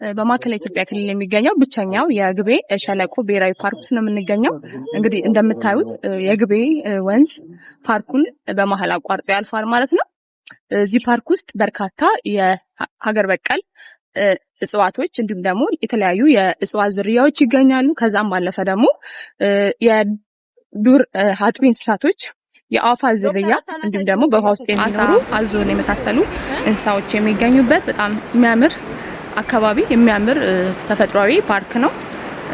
በማዕከላዊ ኢትዮጵያ ክልል የሚገኘው ብቸኛው የግቤ ሸለቆ ብሔራዊ ፓርክ ውስጥ ነው የምንገኘው። እንግዲህ እንደምታዩት የግቤ ወንዝ ፓርኩን በመሀል አቋርጦ ያልፋል ማለት ነው። እዚህ ፓርክ ውስጥ በርካታ የሀገር በቀል እጽዋቶች እንዲሁም ደግሞ የተለያዩ የእጽዋት ዝርያዎች ይገኛሉ። ከዛም ባለፈ ደግሞ የዱር አጥቢ እንስሳቶች የአዕዋፍ ዝርያ እንዲሁም ደግሞ በውሃ ውስጥ የሚኖሩ አዞን የመሳሰሉ እንስሳዎች የሚገኙበት በጣም የሚያምር አካባቢ የሚያምር ተፈጥሯዊ ፓርክ ነው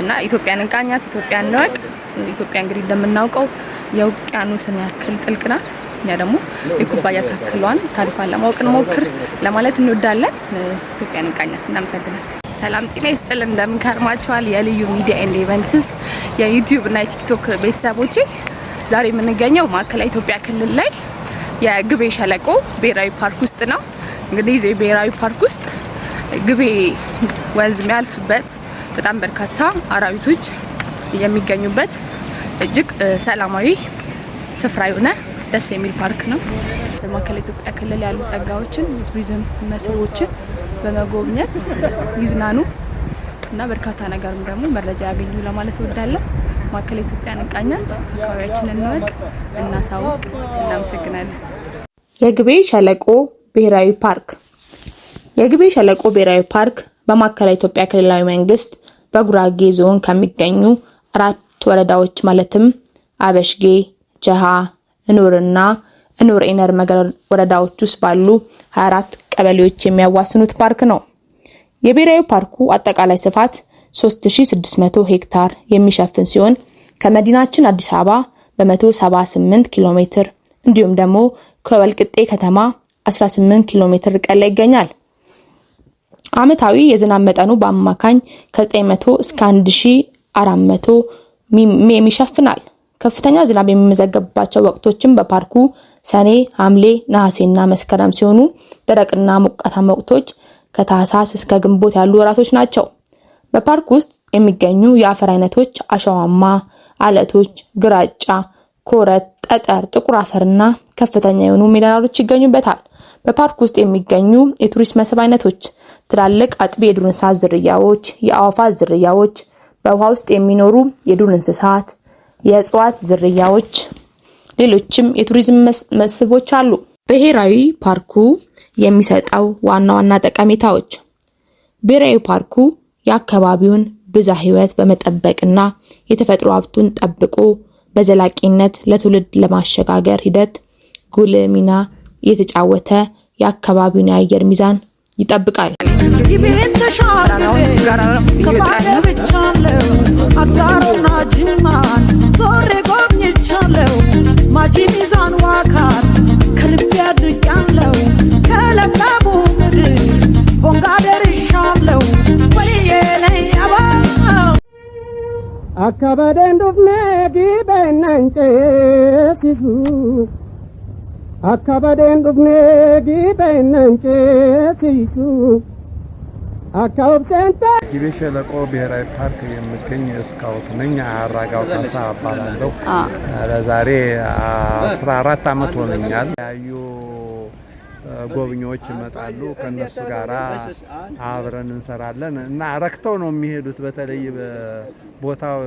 እና ኢትዮጵያን እንቃኛት፣ ኢትዮጵያን እንወቅ። ኢትዮጵያ እንግዲህ እንደምናውቀው የውቅያኖስን ያክል ጥልቅ ናት። እኛ ደግሞ የኩባያ ታክሏን ታሪኳን ለማወቅ እንሞክር ለማለት እንወዳለን። ኢትዮጵያን እንቃኛት። እናመሰግናለን። ሰላም ጤና ይስጥልን። እንደምን ከርማችኋል? የልዩ ሚዲያ ኤንድ ኢቨንትስ የዩቲዩብ እና የቲክቶክ ቤተሰቦቼ ዛሬ የምንገኘው ማዕከላዊ ኢትዮጵያ ክልል ላይ የግቤ ሸለቆ ብሔራዊ ፓርክ ውስጥ ነው። እንግዲህ እዚህ ብሔራዊ ፓርክ ውስጥ ግቤ ወንዝ የሚያልፍበት በጣም በርካታ አራዊቶች የሚገኙበት እጅግ ሰላማዊ ስፍራ የሆነ ደስ የሚል ፓርክ ነው። በማዕከላዊ ኢትዮጵያ ክልል ያሉ ጸጋዎችን፣ የቱሪዝም መስህቦችን በመጎብኘት ይዝናኑ እና በርካታ ነገርም ደግሞ መረጃ ያገኙ ለማለት እወዳለሁ። ማዕከላዊ ኢትዮጵያን እንቃኛት፣ አካባቢያችንን እንወቅ፣ እናሳውቅ። እናመሰግናለን። የግቤ ሸለቆ ብሔራዊ ፓርክ የግቤ ሸለቆ ብሔራዊ ፓርክ በማዕከላዊ ኢትዮጵያ ክልላዊ መንግስት በጉራጌ ዞን ከሚገኙ 4 ወረዳዎች ማለትም አበሽጌ፣ ጀሃ፣ እኑርና እኑር ኢነር መገር ወረዳዎች ውስጥ ባሉ 24 ቀበሌዎች የሚያዋስኑት ፓርክ ነው። የብሔራዊ ፓርኩ አጠቃላይ ስፋት 3600 ሄክታር የሚሸፍን ሲሆን ከመዲናችን አዲስ አበባ በ178 ኪሎ ሜትር እንዲሁም ደግሞ ከወልቂጤ ከተማ 18 ኪሎ ሜትር ርቀት ላይ ይገኛል። ዓመታዊ የዝናብ መጠኑ በአማካኝ ከ900 እስከ 1400 ሚሜ ይሸፍናል። ከፍተኛ ዝናብ የሚመዘገብባቸው ወቅቶችም በፓርኩ ሰኔ፣ ሐምሌ፣ ነሐሴና መስከረም ሲሆኑ ደረቅና ሞቃታማ ወቅቶች ከታህሳስ እስከ ግንቦት ያሉ ወራቶች ናቸው። በፓርክ ውስጥ የሚገኙ የአፈር አይነቶች አሸዋማ፣ አለቶች፣ ግራጫ፣ ኮረት፣ ጠጠር፣ ጥቁር አፈርና ከፍተኛ የሆኑ ሚነራሎች ይገኙበታል። በፓርክ ውስጥ የሚገኙ የቱሪስት መስህብ አይነቶች ትላልቅ አጥቢ የዱር እንስሳት ዝርያዎች፣ የአዕዋፍ ዝርያዎች፣ በውሃ ውስጥ የሚኖሩ የዱር እንስሳት፣ የእጽዋት ዝርያዎች፣ ሌሎችም የቱሪዝም መስህቦች አሉ። ብሔራዊ ፓርኩ የሚሰጠው ዋና ዋና ጠቀሜታዎች ብሔራዊ ፓርኩ የአካባቢውን ብዝሃ ሕይወት በመጠበቅና የተፈጥሮ ሀብቱን ጠብቆ በዘላቂነት ለትውልድ ለማሸጋገር ሂደት ጉልህ ሚና የተጫወተ የአካባቢውን የአየር ሚዛን ይጠብቃል። ማጂ ሚዛን ዋካት ከልቤ አድርጊያለሁ ከለምለሙ ምድር ቦንጋ ደርሻለሁ ወልዬ ነይ አባው አካባደን ዱፍኔ ጊበናንጨቲሱ አካባደን ዱፍኔ ጊበናንጨቲሱ ግቤ ሸለቆ ብሔራዊ ፓርክ የሚገኝ ስካውት ነኝ። አራጋው ካሳ እባላለሁ። ለዛሬ 14 ዓመት ሆነኛል። ያዩ ጎብኚዎች ይመጣሉ። ከነሱ ጋራ አብረን እንሰራለን እና ረክተው ነው የሚሄዱት። በተለይ ቦታው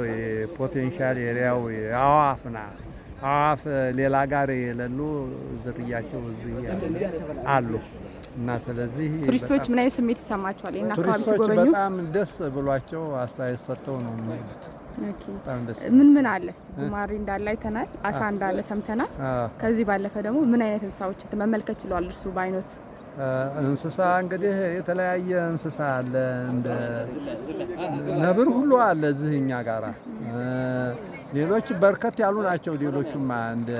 ፖቴንሻል ኤሪያው አዕዋፍ ሌላ ጋር የሌሉ ዝርያቸው እዚህ አሉ እና ስለዚህ ቱሪስቶች ምን አይነት ስሜት ይሰማቸዋል? እና አካባቢ ሲጎበኙ በጣም ደስ ብሏቸው አስተያየት ሰጥተው ነው የሚሄዱት። ምን አለ እስቲ ጉማሬ እንዳለ አይተናል፣ አሳ እንዳለ ሰምተናል። ከዚህ ባለፈ ደግሞ ምን አይነት እንስሳዎች መመልከት ችለዋል እርሱ ባይኖት? እንስሳ እንግዲህ የተለያየ እንስሳ አለ። እንደ ነብር ሁሉ አለ እዚህ እኛ ጋራ። ሌሎች በርከት ያሉ ናቸው። ሌሎችማ እንደ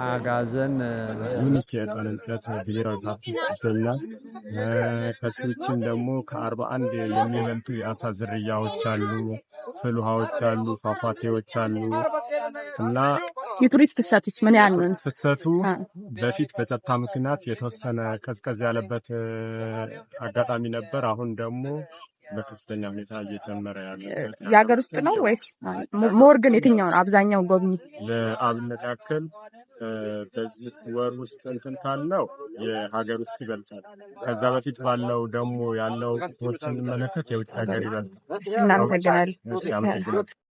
አጋዘን ዩኒክ የዕጣን እንጨት ብሔራዊ ፓርክ ውስጥ ይገኛል። ከሱችም ደግሞ ከ41 የሚበልጡ የአሳ ዝርያዎች አሉ፣ ፍል ውሃዎች አሉ፣ ፏፏቴዎች አሉ እና የቱሪስት ፍሰቱስ ምን ያህል ነው? ፍሰቱ በፊት በጸጥታ ምክንያት የተወሰነ ቀዝቀዝ ያለበት አጋጣሚ ነበር። አሁን ደግሞ በከፍተኛ ሁኔታ እየጨመረ ያለበት። የሀገር ውስጥ ነው ወይስ ሞር ግን የትኛው ነው አብዛኛው ጎብኚ? ለአብነት ያክል በዚህ ወር ውስጥ እንትን ካለው የሀገር ውስጥ ይበልጣል። ከዛ በፊት ባለው ደግሞ ያለው ቁጥሮች ስንመለከት የውጭ ሀገር ይበልጣል። እናመሰግናለን።